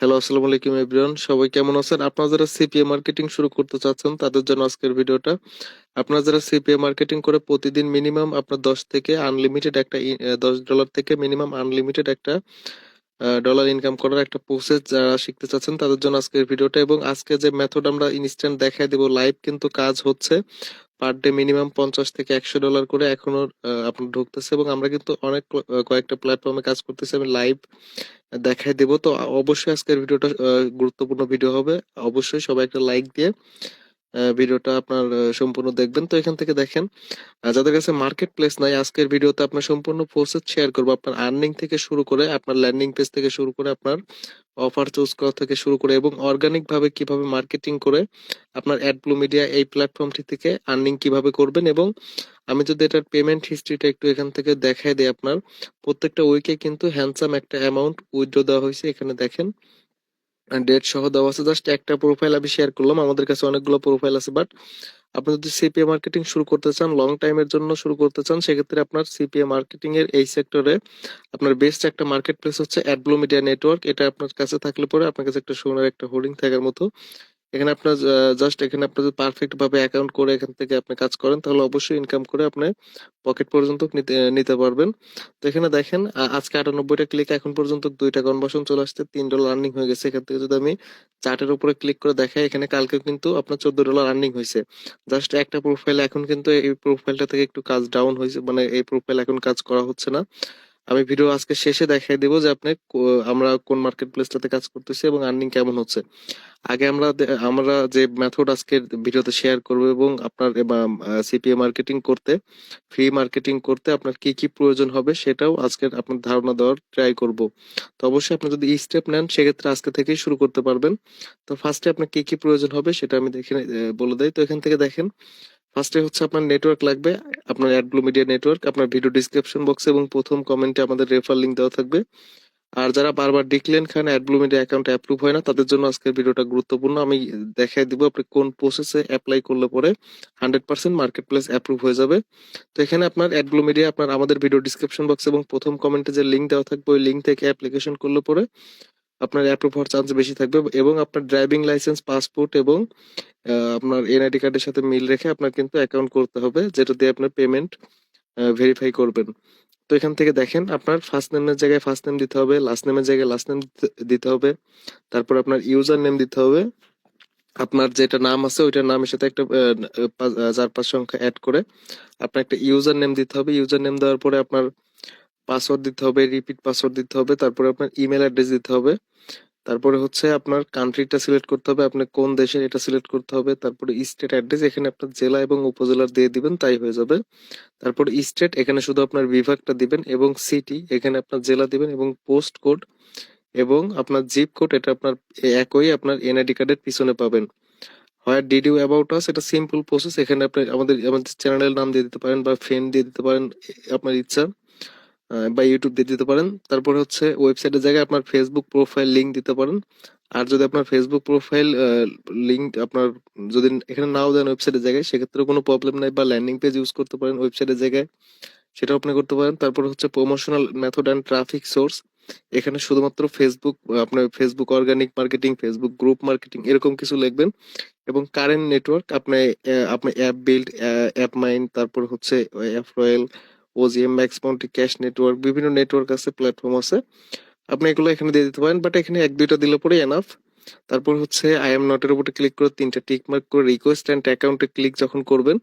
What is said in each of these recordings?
Hello, আসসালামু আলাইকুম everyone. সবাই কেমন আছেন? আপনারা যারা সিপিএ মার্কেটিং শুরু করতে চাচ্ছেন তাদের জন্য আজকের ভিডিওটা। আপনারা যারা সিপিএ মার্কেটিং করে প্রতিদিন মিনিমাম আপনার 10 থেকে আনলিমিটেড একটা $10 থেকে মিনিমাম আনলিমিটেড একটা ডলার ইনকাম করার একটা প্রসেস যারা শিখতে চাচ্ছেন তাদের জন্য আজকের ভিডিওটা। এবং আজকে যে মেথড আমরা ইনস্ট্যান্ট দেখাই দেবো, লাইভ কিন্তু কাজ হচ্ছে। পার ডে মিনিমাম $50 থেকে $100 করে এখনো আপনার ঢুকতেছে, এবং আমরা কিন্তু অনেক কয়েকটা প্ল্যাটফর্মে কাজ করতেছি। আমি লাইভ দেখাই দেবো। তো অবশ্যই আজকের ভিডিওটা গুরুত্বপূর্ণ ভিডিও হবে। অবশ্যই সবাই একটা লাইক দিয়ে ভিডিওটা আপনার সম্পূর্ণ দেখবেন। তো এখান থেকে দেখেন, যাদের কাছে মার্কেট প্লেস নাই, আজকের ভিডিওতে আপনার সম্পূর্ণ প্রসেস শেয়ার করবো। আপনার আর্নিং থেকে শুরু করে, আপনার ল্যান্ডিং পেজ থেকে শুরু করে, আপনার অফার চুজ করা থেকে শুরু করে, এবং অর্গানিক ভাবে কিভাবে মার্কেটিং করে আপনার অ্যাডব্লু মিডিয়া এই প্ল্যাটফর্মটি থেকে আর্নিং কিভাবে করবেন। এবং আমি যদি এটার পেমেন্ট হিস্ট্রিটা একটু এখান থেকে দেখাই দিই, আপনার প্রত্যেকটা উইকে কিন্তু হ্যান্ডসাম একটা অ্যামাউন্ট উইথড্র দেওয়া হয়েছে। এখানে দেখেন ডেট সহ দেওয়া আছে। জাস্ট একটা প্রোফাইল আমি শেয়ার করলাম, আমাদের কাছে অনেকগুলো প্রোফাইল আছে। বাট আপনি যদি সিপিএ মার্কেটিং শুরু করতে চান, লং টাইমের জন্য শুরু করতে চান, সেক্ষেত্রে আপনার সিপিএ মার্কেটিং এর এই সেক্টরে আপনার বেস্ট একটা মার্কেট প্লেস হচ্ছে অ্যাডব্লু মিডিয়া নেটওয়ার্ক। এটা আপনার কাছে থাকলে পরে আপনার কাছে একটা সোনার একটা হোর্ডিং থাকার মতো। এখানে আপনার জাস্ট এখানে আপনার যদি পারফেক্ট ভাবে অ্যাকাউন্ট করে এখান থেকে আপনি কাজ করেন, তাহলে অবশ্যই ইনকাম করে আপনি পকেট পর্যন্ত নিতে নিতে পারবেন। তো এখানে দেখেন, আজকে 98টা ক্লিক, এখন পর্যন্ত 2টা কনভার্সন চলে আসছে, $3 আর্নিং হয়ে গেছে। এখান থেকে যদি আমি চার্টের উপরে ক্লিক করে দেখাই, এখানে কালকে কিন্তু আপনার $14 আর্নিং হয়েছে। জাস্ট একটা প্রোফাইল। এখন কিন্তু এই প্রোফাইলটা থেকে একটু কাজ ডাউন হয়েছে, মানে এই প্রোফাইল এখন কাজ করা হচ্ছে না। আমি ভিডিও আজকে শেষে দেখাই দিব যে আপনি আমরা কোন মার্কেট প্লেসটাতে কাজ করতেছি এবং আর্নিং কেমন হচ্ছে। আগে আমরা যে মেথড আজকের ভিডিওতে শেয়ার করব, এবং আপনার সিপিএ মার্কেটিং করতে, ফ্রি মার্কেটিং করতে আপনার কি কি প্রয়োজন হবে সেটাও আজকের আপনার ধারণা দেওয়ার ট্রাই করব। তো অবশ্যই আপনি যদি স্টেপ নেন, সেক্ষেত্রে আজকে থেকেই শুরু করতে পারবেন। তো ফার্স্টে আপনার কি কি প্রয়োজন হবে সেটা আমি দেখে বলে দেই। তো এখান থেকে দেখেন, ফার্স্টে হচ্ছে আপনার নেটওয়ার্ক লাগবে, আপনার অ্যাডব্লু মিডিয়া নেটওয়ার্ক। আপনার ভিডিও ডিসক্রিপশন বক্সে এবং প্রথম কমেন্টে আমাদের রেফার লিংক দেওয়া থাকবে। আর যারা বারবার ডিক্লেন খান অ্যাডব্লু মিডিয়া অ্যাকাউন্ট অ্যাপ্রুভ হয় না, তাদের জন্য আজকের ভিডিওটা গুরুত্বপূর্ণ। আমি দেখাই দিব আপনি কোন প্রসেসে অ্যাপ্লাই করলে পরে 100% মার্কেট প্লেস অ্যাপ্রুভ হয়ে যাবে। তো এখানে আপনার অ্যাডব্লু মিডিয়া, আপনার আমাদের ভিডিও ডিসক্রিপশন বক্স এবং প্রথম কমেন্টে যে লিঙ্ক দেওয়া থাকবে, ওই লিঙ্ক থেকে অ্যাপ্লিকেশন করলে পরে আপনার অ্যাপ্রুভ হওয়ার চান্স বেশি থাকবে। এবং আপনার ড্রাইভিং লাইসেন্স, পাসপোর্ট এবং আপনার এনআইডি কার্ডের সাথে মিল রেখে আপনার কিন্তু অ্যাকাউন্ট করতে হবে, যেটা দিয়ে আপনার পেমেন্ট ভেরিফাই করবেন। তো এখান থেকে দেখেন, আপনার ফার্স্ট নেমের জায়গায় ফার্স্ট নেম দিতে হবে, লাস্ট নেমের জায়গায় লাস্ট নেম দিতে হবে। তারপর আপনার ইউজার নেম দিতে হবে। আপনার যেটা নাম আছে ওইটার নামের সাথে একটা 4-5 সংখ্যা অ্যাড করে আপনার একটা ইউজার নেম দিতে হবে। ইউজার নেম দেওয়ার পরে আপনার পাসওয়ার্ড দিতে হবে, রিপিট পাসওয়ার্ড দিতে হবে। তারপরে আপনার ইমেল অ্যাড্রেস দিতে হবে। তারপরে হচ্ছে আপনার কান্ট্রিটা সিলেক্ট করতে হবে, আপনি কোন দেশের এটা সিলেক্ট করতে হবে। তারপরে স্টেট অ্যাড্রেস, এখানে আপনার জেলা এবং উপজেলার দিয়ে দিবেন, তাই হয়ে যাবে। তারপর স্টেট, এখানে শুধু আপনার বিভাগটা দিবেন, এবং সিটি এখানে আপনার জেলা দিবেন, এবং পোস্ট কোড এবং আপনার জিপ কোড, এটা আপনার একই আপনার এনআইডি কার্ডের পিছনে পাবেন। Where did you about us, এটা সিম্পল প্রসেস। এখানে আপনি আমাদের আমাদের চ্যানেলের নাম দিয়ে দিতে পারেন, বা ফ্রেন্ড দিয়ে দিতে পারেন, আপনার ইচ্ছা। বা ইউটিউব দিয়ে দিতে পারেন। তারপরে হচ্ছে ওয়েবসাইটের জায়গায় আপনার ফেসবুক প্রোফাইল লিংক দিতে পারেন। আর যদি আপনার ফেসবুক প্রোফাইল লিংক আপনার যদি এখানে নাও দেন ওয়েবসাইটের জায়গায়, সেক্ষেত্রে কোনো প্রবলেম নাই। বা ল্যান্ডিং পেজ ইউজ করতে পারেন ওয়েবসাইটের জায়গায়, সেটাও আপনি করতে পারেন। তারপর হচ্ছে promotional method and traffic source, এখানে শুধুমাত্র ফেসবুক, আপনার Facebook organic marketing, Facebook group marketing এরকম কিছু লিখবেন। এবং কারেন্ট নেটওয়ার্ক, আপনি অ্যাপ বিল্ড, অ্যাপ মাইন্ড, তারপর হচ্ছে app royal, OGM, max mounty, cash network, বিভিন্ন নেটওয়ার্ক আছে, প্ল্যাটফর্ম আছে, আপনি এগুলো এখানে দিয়ে দিতে পারেন। বাট এখানে 1-2টা দিলে পরে এনাফ। তারপর হচ্ছে আই এম নট এর উপরে ক্লিক করে 3টা টিক মার্ক করে রিকোয়েস্ট অ্যান্ড অ্যাকাউন্টে ক্লিক যখন করবেন,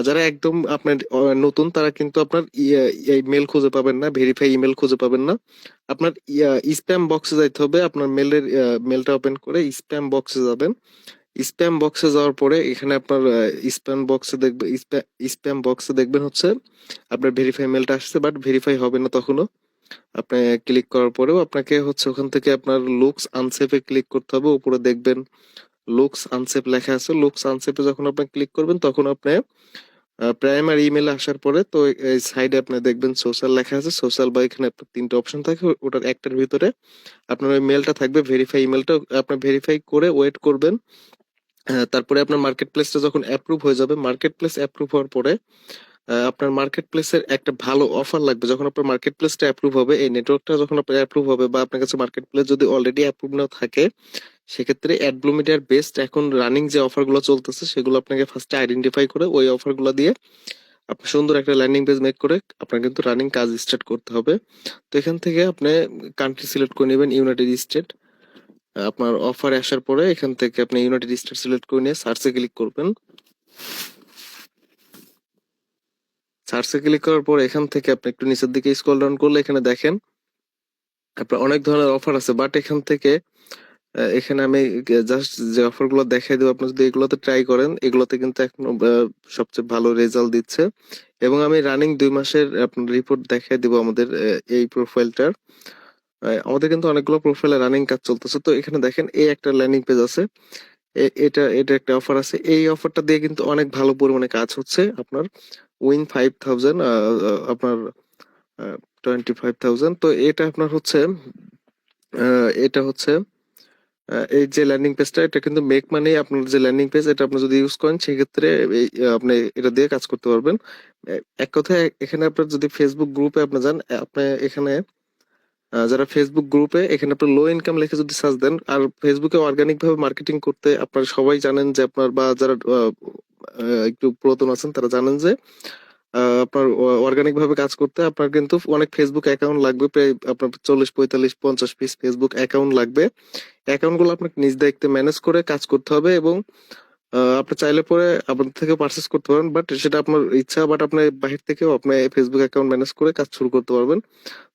যারা একদম আপনার নতুন, তারা কিন্তু আপনার এই মেল খুঁজে পাবেন না, ভেরিফাই ইমেল খুঁজে পাবেন না। আপনার স্প্যাম বক্সে যাইতে হবে, আপনার মেলটা ওপেন করে স্প্যাম বক্সে যাবেন। স্প্যাম বক্সে যাওয়ার পরে এখানে আপনার স্প্যাম বক্সে দেখবেন হচ্ছে আপনার ভেরিফাই মেলটা আসছে, বাট ভেরিফাই হবে না তখনও। আপনি ক্লিক করার পরেও আপনাকে হচ্ছে ওখান থেকে আপনার লুকস আনসেফে ক্লিক করতে হবে। উপরে দেখবেন লুকস আনসেফ লেখা আছে। লুকস আনসেফে যখন আপনি ক্লিক করবেন, তখন আপনি প্রাইমারি ইমেলে আসার পরে তো এই সাইডে আপনি দেখবেন সোশ্যাল লেখা আছে। সোশ্যাল বা এখানে আপনার 3টা অপশন থাকে, ওটার একটার ভিতরে আপনার ওই মেলটা থাকবে, ভেরিফাই ইমেলটা আপনি ভেরিফাই করে ওয়েট করবেন। তারপরে আপনার মার্কেট প্লেসটা যখন অ্যাপ্রুভ হয়ে যাবে, মার্কেট প্লেস অ্যাপ্রুভ হওয়ার পরে আপনার মার্কেট প্লেসের একটা ভালো অফার লাগবে। যখন আপনার মার্কেট প্লেসটা অ্যাপ্রুভ হবে, এই নেটওয়ার্কটা যখন আপনার অ্যাপ্রুভ হবে বা আপনার কাছে মার্কেট প্লেস যদি অলরেডি অ্যাপ্রুভ না থাকে, সেক্ষেত্রে অ্যাডব্লু মিডিয়ার বেস্ট এখন রানিং যে অফারগুলো চলতেছে সেগুলো আপনাকে ফার্স্টে আইডেন্টিফাই করে ওই অফারগুলো দিয়ে আপনি সুন্দর একটা ল্যান্ডিং পেজ মেক করে আপনার কিন্তু রানিং কাজ স্টার্ট করতে হবে। তো এখান থেকে আপনি কান্ট্রি সিলেক্ট করে নেবেন ইউনাইটেড স্টেট। আপনার অফার আসার পরে এখান থেকে আপনি ইউনাইটেড স্টেট সিলেক্ট করে নিয়ে সার্চে ক্লিক করবেন। সার্চে ক্লিক করার পর এখান থেকে আপনি একটু নিচের দিকে স্ক্রল ডাউন করলে এখানে দেখেন আপনার অনেক ধরনের অফার আছে, বাট এখান থেকে এখানে আমি জাস্ট যে অফার গুলো দেখাই দেবো, আপনি যদি এগুলোতে ট্রাই করেন এগুলোতে কিন্তু এখনো সবচেয়ে ভালো রেজাল্ট দিচ্ছে। এবং আমি রানিং 2 মাসের আপনার রিপোর্ট দেখাই দিব আমাদের এই প্রোফাইলটার। আমাদের কিন্তু অনেকগুলো প্রোফাইলে রানিং কাজ চলতেছে। তো এখানে দেখেন এই একটা ল্যান্ডিং পেজ আছে, এটা একটা অফার আছে। এই অফারটা দিয়ে কিন্তু অনেক ভালো পরিমাণে কাজ হচ্ছে। আপনার উইন 5000, আপনার 25,000। তো এটা আপনার হচ্ছে এটা হচ্ছে এই যে ল্যান্ডিং পেজটা, এটা কিন্তু মেক মানি আপনার যে ল্যান্ডিং পেজ, এটা আপনি যদি ইউজ করেন সেক্ষেত্রে এই আপনি এটা দিয়ে কাজ করতে পারবেন। এক কথায় এখানে আপনার যদি ফেসবুক গ্রুপে আপনি যান, আপনি এখানে যারা ফেসবুক গ্রুপে এখানে আপনার লো ইনকাম লিখে যদি সার্চ দেন, আর ফেসবুকে অর্গানিক ভাবে মার্কেটিং করতে আপনারা সবাই জানেন যে আপনার বা যারা একটু পুরাতন আছেন তারা জানেন যে আপনার অর্গানিক ভাবে কাজ করতে আপনার কিন্তু অনেক ফেসবুক অ্যাকাউন্ট লাগবে, প্রায় আপনার 40, 45, 50 পিস ফেসবুক অ্যাকাউন্ট লাগবে। অ্যাকাউন্ট গুলো আপনাকে নিজ দায়িত্বে ম্যানেজ করে কাজ করতে হবে এবং আপনি চাইলে পরে আমাদের থেকে পারচেস করতে পারেন, বাট সেটা আপনার ইচ্ছা। বাট আপনি বাহির থেকেও আপনি ফেসবুক অ্যাকাউন্ট ম্যানেজ করে কাজ শুরু করতে পারবেন।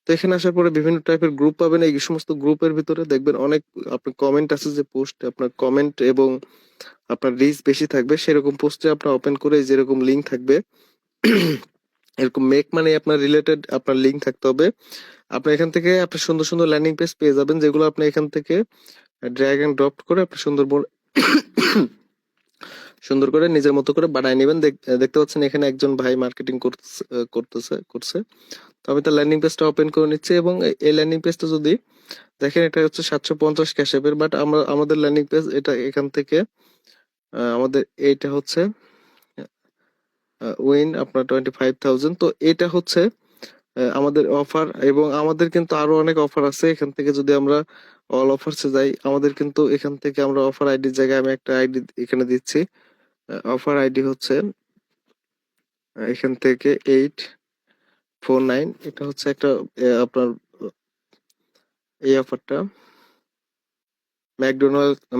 তো এখানে আসার পরে বিভিন্ন টাইপের গ্রুপ পাবেন। এই সমস্ত গ্রুপের ভিতরে দেখবেন অনেক আপনার কমেন্ট আছে, যে পোস্ট আপনার কমেন্ট এবং আপনার রিচ বেশি থাকবে সেরকম পোস্টে আপনার ওপেন করে যেরকম লিঙ্ক থাকবে এরকম মেক মানে আপনার রিলেটেড আপনার লিঙ্ক থাকতে হবে। আপনি এখান থেকে আপনি সুন্দর সুন্দর ল্যান্ডিং পেজ পেয়ে যাবেন, যেগুলো আপনি এখান থেকে ড্র্যাগ এন্ড ড্রপ করে আপনি সুন্দর করে নিজের মতো করে বানায় নেবেন। দেখতে পাচ্ছেন এখানে একজন ভাই মার্কেটিং করছে। তো আমি তার ল্যান্ডিং পেজটা ওপেন করে নিচ্ছি এবং এই ল্যান্ডিং পেজটা যদি দেখেন, এটা হচ্ছে 750 ক্যাশেপের, বাট আমাদের ল্যান্ডিং পেজ এটা এখান থেকে আমাদের এইটা হচ্ছে উইন আপনার 25,000। তো এটা হচ্ছে আমাদের অফার, এবং আমাদের কিন্তু আরো অনেক অফার আছে। এখান থেকে যদি আমরা অল অফারসে যাই, আমাদের কিন্তু এখান থেকে আমরা অফার আইডির জায়গায় আমি একটা আইডি এখানে দিচ্ছি। অফার আইডি হচ্ছে এখান থেকে 849। এটা হচ্ছে একটা আপনার এই অফারটা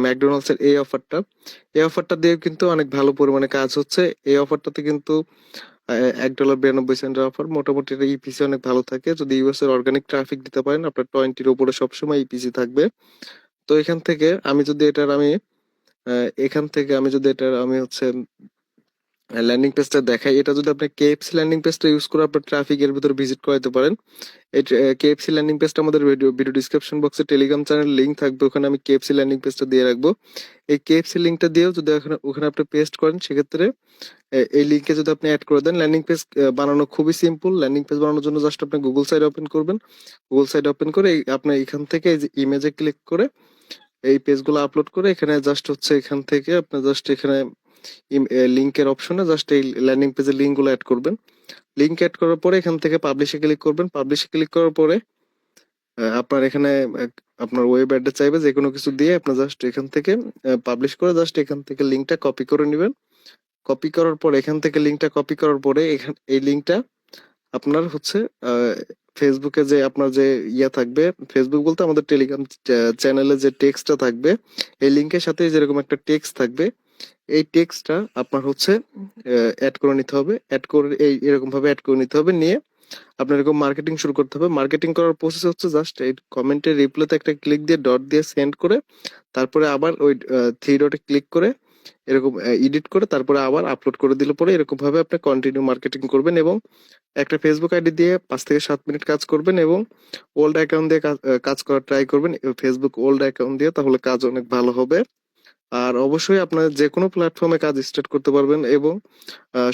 ম্যাকডোনাল্ডস এর এই অফারটা দিয়ে কিন্তু অনেক ভালো পরিমাণে কাজ হচ্ছে। এই অফারটাতে কিন্তু $1.92 অফার। মোটামুটি এটা ইপিসি অনেক ভালো থাকে। যদি ইউএস এর অর্গানিক ট্রাফিক দিতে পারেন, আপনার 20-র উপরে সবসময় ইপিসি থাকবে। তো এখান থেকে আমি যদি এটার আমি হচ্ছে ল্যান্ডিং পেজটা দেখাই, এটা যদি আপনি কেএফসি ল্যান্ডিং পেজটা ইউজ করে আপনার ট্রাফিক এর ভিতরে ভিজিট করাতে পারেন। এই কেএফসি ল্যান্ডিং পেজটা আমাদের ভিডিও ডিসক্রিপশন বক্সে টেলিগ্রাম চ্যানেল লিংক থাকবে, ওখানে আমি কেএফসি ল্যান্ডিং পেজটা দিয়ে রাখবো। এই কেএফসি লিংকটা দিয়েও যদি ওখানে আপনি পেস্ট করেন, সেক্ষেত্রে এই লিংকে যদি আপনি অ্যাড করে দেন, ল্যান্ডিং পেজ বানানো খুবই সিম্পল। ল্যান্ডিং পেজ বানানোর জন্য জাস্ট আপনি গুগল সাইট ওপেন করবেন। গুগল সাইট ওপেন করে আপনি এখান থেকে এই যে ইমেজে ক্লিক করে এই পেজগুলো আপলোড করে এখানে জাস্ট হচ্ছে এখান থেকে আপনি জাস্ট এখানে লিংকের অপশনে জাস্ট এই ল্যান্ডিং পেজের লিঙ্কগুলো অ্যাড করবেন। লিঙ্ক অ্যাড করার পরে এখান থেকে পাবলিশে ক্লিক করবেন। পাবলিশে ক্লিক করার পরে আপনার এখানে আপনার ওয়েব অ্যাড্রেস চাইবে, যে কোনো কিছু দিয়ে আপনার জাস্ট এখান থেকে পাবলিশ করে জাস্ট এখান থেকে লিঙ্কটা কপি করে নেবেন। কপি করার পরে এখান থেকে লিঙ্কটা কপি করার পরে এই লিঙ্কটা আপনার হচ্ছে ফেসবুকে যে আপনার যে থাকবে, ফেসবুক বলতে আমাদের টেলিগ্রাম চ্যানেলে যে টেক্সটটা থাকবে, এই লিঙ্কের সাথে যেরকম একটা টেক্সট থাকবে, এই টেক্সটটা আপনার হচ্ছে অ্যাড করে নিতে হবে। অ্যাড করে এরকম ভাবে অ্যাড করে নিতে হবে, নিয়ে আপনার এরকম মার্কেটিং শুরু করতে হবে। মার্কেটিং করার প্রসেস হচ্ছে জাস্ট এই কমেন্টের রিপ্লাইতে একটা ক্লিক দিয়ে ডট দিয়ে সেন্ড করে তারপরে আবার ওই 3 ডটে ক্লিক করে এরকম এডিট করে তারপরে আবার আপলোড করে দিলে পরে এরকম ভাবে আপনি কন্টিনিউ মার্কেটিং করবেন এবং একটা ফেসবুক আইডি দিয়ে 5 থেকে 7 মিনিট কাজ করবেন এবং ওল্ড অ্যাকাউন্ট দিয়ে কাজ করার ট্রাই করবেন। ফেসবুক ওল্ড অ্যাকাউন্ট দিয়ে, তাহলে কাজ অনেক ভালো হবে। আর অবশ্যই আপনার যে কোনো প্ল্যাটফর্মে কাজ স্টার্ট করতে পারবেন এবং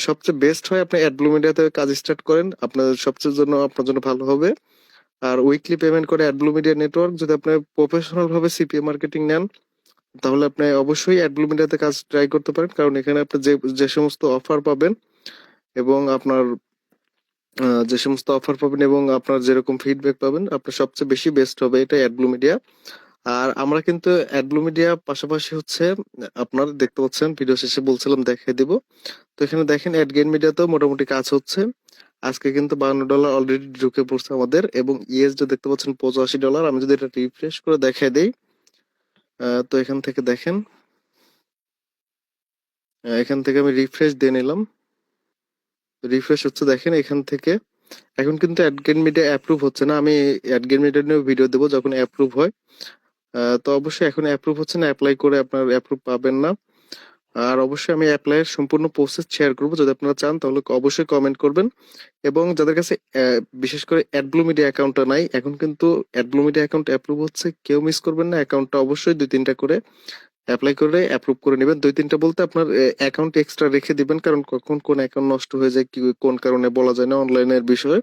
সবচেয়ে বেস্ট হয় আপনি অ্যাডব্লু মিডিয়াতে কাজ স্টার্ট করেন, আপনার জন্য ভালো হবে। আর উইকলি পেমেন্ট করে অ্যাডব্লু মিডিয়া নেটওয়ার্ক, যদি আপনি প্রফেশনাল ভাবে সিপিএ মার্কেটিং নেন, তাহলে আপনি অবশ্যই অ্যাডব্লু মিডিয়াতে কাজ ট্রাই করতে পারেন, কারণ এখানে আপনি যে যে সমস্ত অফার পাবেন এবং আপনার যে সমস্ত অফার পাবেন এবং আপনার যেরকম ফিডব্যাক পাবেন, আপনার সবচেয়ে বেশি বেস্ট হবে এটা অ্যাডব্লু মিডিয়া। আর আমরা কিন্তু অ্যাডব্লু মিডিয়া পাশাপাশি হচ্ছে আপনার দেখতে পাচ্ছেন ভিডিও শেষে বলছিলাম দেখিয়ে দিব। তো এখানে দেখেন অ্যাডগেইন মিডিয়াতেও মোটামুটি কাজ হচ্ছে। আজকে কিন্তু $52 অলরেডি ঢুকে পড়ছে আমাদের এবং ইএসডি দেখতে পাচ্ছেন $85। আমি যদি এটা রিফ্রেশ করে দেখাই দেই, তো এখান থেকে দেখেন, এখান থেকে আমি রিফ্রেশ দিয়ে নিলাম। রিফ্রেশ হচ্ছে দেখেন এখান থেকে। এখন কিন্তু অ্যাডগেইন মিডিয়া অ্যাপ্রুভ হচ্ছে না। আমি অ্যাডগেইন মিডিয়া নিয়ে ভিডিও দেবো যখন অ্যাপ্রুভ হয়। তো অবশ্যই এখন অ্যাপ্রুভ হচ্ছে না, অ্যাপ্লাই করে আপনার অ্যাপ্রুভ পাবেন না। আর অবশ্যই আমি অ্যাপ্লাই এর সম্পূর্ণ প্রসেস শেয়ার করবো, যদি আপনারা চান তাহলে অবশ্যই কমেন্ট করবেন। এবং যাদের কাছে বিশেষ করে অ্যাডব্লু মিডিয়া অ্যাকাউন্টটা নাই, এখন কিন্তু অ্যাডব্লু মিডিয়া অ্যাকাউন্ট অ্যাপ্রুভ হচ্ছে, কেউ মিস করবেন না। অ্যাকাউন্টটা অবশ্যই 2-3টা করে অ্যাপ্লাই করে অ্যাপ্রুভ করে নেবেন। 2-3টা বলতে আপনার অ্যাকাউন্ট এক্সট্রা রেখে দিবেন, কারণ কখন কোন অ্যাকাউন্ট নষ্ট হয়ে যায় কি কোন কারণে বলা যায় না অনলাইনের বিষয়ে।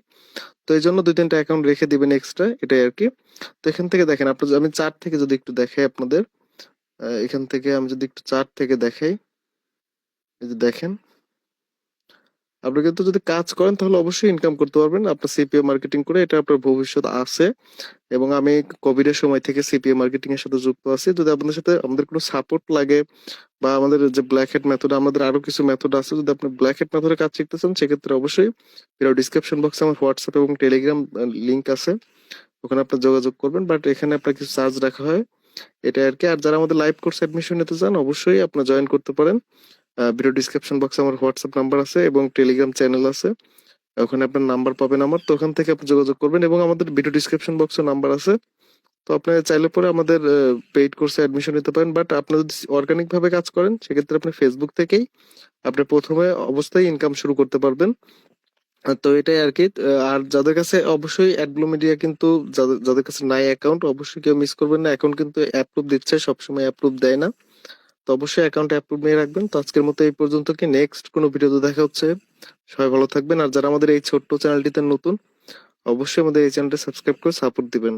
তো এই জন্য 2-3টা অ্যাকাউন্ট রেখে দিবেন এক্সট্রা, এটাই আর কি। তো এখান থেকে দেখেন আপনার, আমি চার্ট থেকে যদি একটু দেখাই আপনাদের, এখান থেকে আমি যদি একটু চার্ট থেকে দেখাই, এই যে দেখেন, আপনি কিন্তু যদি কাজ করেন তাহলে অবশ্যই ইনকাম করতে পারবেন আপনার সিপিএ মার্কেটিং করে, এটা আপনার ভবিষ্যৎ আছে। এবং আমি কোভিড এর সময় থেকে সিপিএ মার্কেটিং এর সাথে যুক্ত আছি। যদি আপনাদের সাথে আমাদের কোনো সাপোর্ট লাগে বা আমাদের যে ব্ল্যাক হেড মেথড, আমাদের আরো কিছু মেথড আছে, যদি আপনি ব্ল্যাক হেড মেথডে কাজ শিখতে চান সেক্ষেত্রে অবশ্যই ভিডিও ডিসক্রিপশন বক্সে আমার হোয়াটসঅ্যাপ এবং টেলিগ্রাম লিংক আছে, ওখানে আপনি যোগাযোগ করবেন। বাট এখানে আপনার কিছু চার্জ রাখা হয়, এটা আর কি। আর যারা আমাদের লাইভ কোর্স অ্যাডমিশন নিতে চান অবশ্যই আপনি জয়েন করতে পারেন। ভিডিও ডিসক্রিপশন বক্সে আমার হোয়াটসঅ্যাপ নাম্বার আছে এবং টেলিগ্রাম চ্যানেল আছে, ওখানে আপনার নাম্বার পাবেন আমার, তো ওখান থেকে আপনি যোগাযোগ করবেন। এবং আমাদের ভিডিও ডিসক্রিপশন বক্সে নাম্বার আছে, তো আপনি চাইলে পরে আমাদের পেইড কোর্সে অ্যাডমিশন নিতে পারেন। বাট আপনি যদি অর্গানিক ভাবে কাজ করেন সেক্ষেত্রে আপনি ফেসবুক থেকেই আপনি প্রথমে অবস্থায় ইনকাম শুরু করতে পারবেন। তো এটাই আর কি। আর যাদের কাছে অবশ্যই অ্যাডব্লু মিডিয়া কিন্তু, যাদের যাদের কাছে নাই অ্যাকাউন্ট, অবশ্যই কেউ মিস করবেন না। এখন কিন্তু অ্যাপ্রুভ দিচ্ছে, সবসময় অ্যাপ্রুভ দেয় না। তো অবশ্যই অ্যাকাউন্ট অ্যাপ্রুভ নিয়ে রাখবেন। তো আজকের মতো এই পর্যন্ত, কি নেক্সট কোনো ভিডিওতে দেখা হচ্ছে। সবাই ভালো থাকবেন। আর যারা আমাদের এই ছোট্ট চ্যানেলটিতে নতুন, অবশ্যই আমাদের এই চ্যানেলটা সাবস্ক্রাইব করে সাপোর্ট দিবেন।